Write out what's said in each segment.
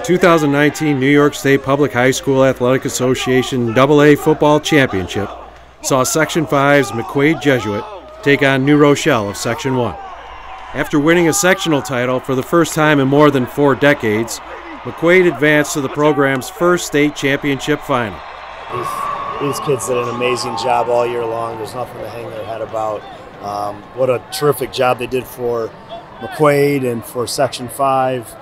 2019 New York State Public High School Athletic Association AA Football Championship saw Section 5's McQuaid Jesuit take on New Rochelle of Section 1. After winning a sectional title for the first time in more than 4 decades, McQuaid advanced to the program's first state championship final. These kids did an amazing job all year long. There's nothing to hang their head about. What a terrific job they did for McQuaid and for Section 5.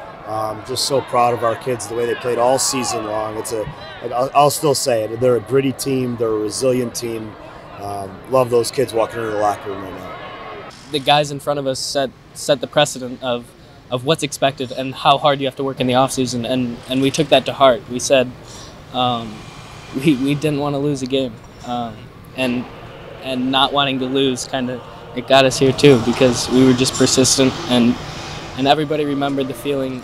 Just so proud of our kids, the way they played all season long. I'll still say it, they're a gritty team, they're a resilient team. Love those kids walking into the locker room right now. The guys in front of us set the precedent of what's expected and how hard you have to work in the offseason, and we took that to heart. We said we didn't want to lose a game, and not wanting to lose it got us here too, because we were just persistent, and everybody remembered the feeling.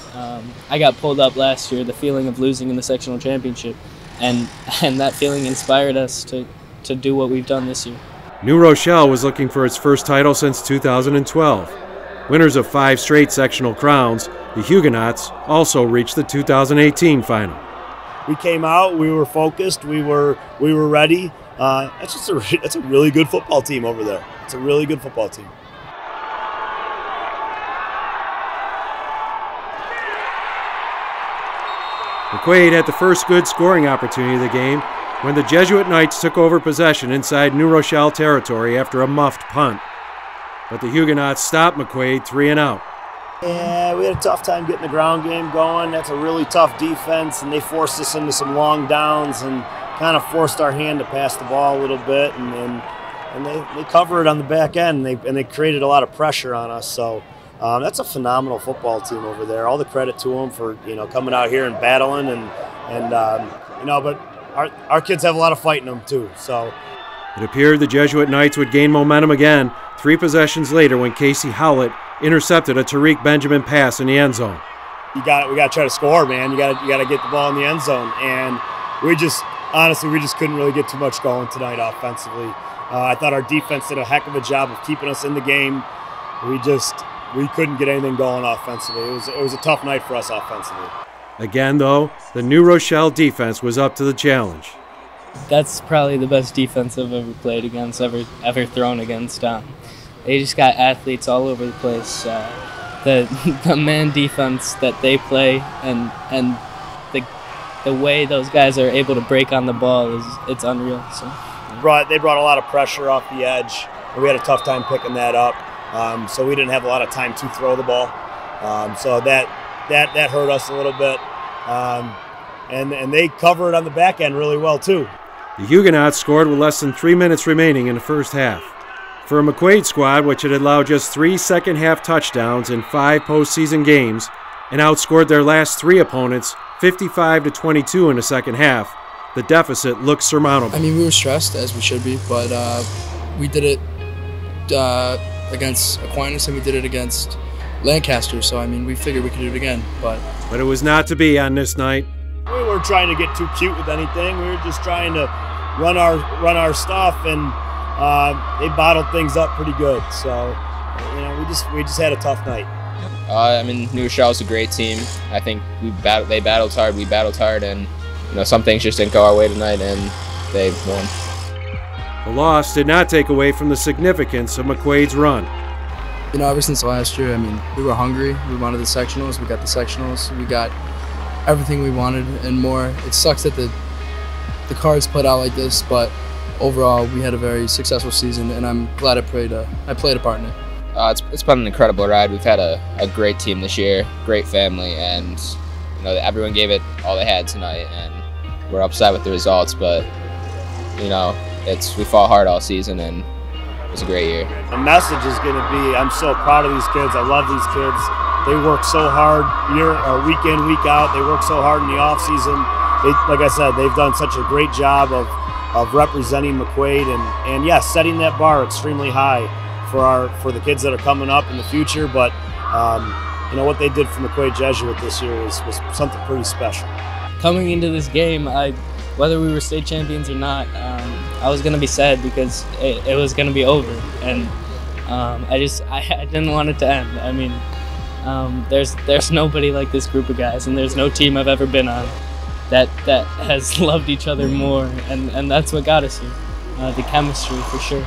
I got pulled up last year, the feeling of losing in the sectional championship, and that feeling inspired us to do what we've done this year. New Rochelle was looking for its first title since 2012. Winners of 5 straight sectional crowns, the Huguenots also reached the 2018 final. We came out, we were focused, we were ready. It's a really good football team over there. It's a really good football team. McQuaid had the first good scoring opportunity of the game when the Jesuit Knights took over possession inside New Rochelle territory after a muffed punt. But the Huguenots stopped McQuaid 3 and out. Yeah, we had a tough time getting the ground game going. That's a really tough defense, and they forced us into some long downs and kind of forced our hand to pass the ball a little bit, and they covered on the back end, and they created a lot of pressure on us. So that's a phenomenal football team over there. All the credit to them for coming out here and battling, but our kids have a lot of fight in them too. So it appeared the Jesuit Knights would gain momentum again 3 possessions later when Casey Howlett intercepted a Tariq Benjamin pass in the end zone. We got to try to score, man. You got to get the ball in the end zone, and we just couldn't really get too much going tonight offensively. I thought our defense did a heck of a job of keeping us in the game. We couldn't get anything going offensively. It was a tough night for us offensively. Again, though, the New Rochelle defense was up to the challenge. That's probably the best defense I've ever played against, ever thrown against. They just got athletes all over the place. The man defense that they play and the way those guys are able to break on the ball it's unreal. So they brought a lot of pressure off the edge, and we had a tough time picking that up. So we didn't have a lot of time to throw the ball. So that hurt us a little bit. And they covered on the back end really well too. The Huguenots scored with less than 3 minutes remaining in the first half. For a McQuaid squad, which had allowed just 3 second-half touchdowns in 5 postseason games and outscored their last 3 opponents 55-22 in the second half, the deficit looked surmountable. I mean, we were stressed, as we should be, but we did it against Aquinas and we did it against Lancaster, so I mean, we figured we could do it again. But it was not to be on this night. We weren't trying to get too cute with anything. We were just trying to run our stuff, and they bottled things up pretty good. So we just had a tough night. I mean, New Rochelle's a great team. I think they battled hard, we battled hard, and some things just didn't go our way tonight, and they won. The loss did not take away from the significance of McQuaid's run. Ever since last year, I mean, we were hungry. We wanted the sectionals. We got the sectionals. We got everything we wanted and more. It sucks that the cards played out like this, but overall, we had a very successful season, and I'm glad I played a part in it. It's been an incredible ride. We've had a great team this year, great family, and everyone gave it all they had tonight, and we're upset with the results, but we fought hard all season, and it was a great year. The message is going to be, I'm so proud of these kids. I love these kids. They work so hard week in, week out. They work so hard in the off season. Like I said, they've done such a great job of representing McQuaid and yes, setting that bar extremely high for the kids that are coming up in the future. But what they did for McQuaid Jesuit this year was something pretty special. Coming into this game, whether we were state champions or not, I was gonna be sad because it was gonna be over, and I didn't want it to end. I mean, There's nobody like this group of guys, and there's no team I've ever been on that has loved each other more, and that's what got us here. The chemistry, for sure.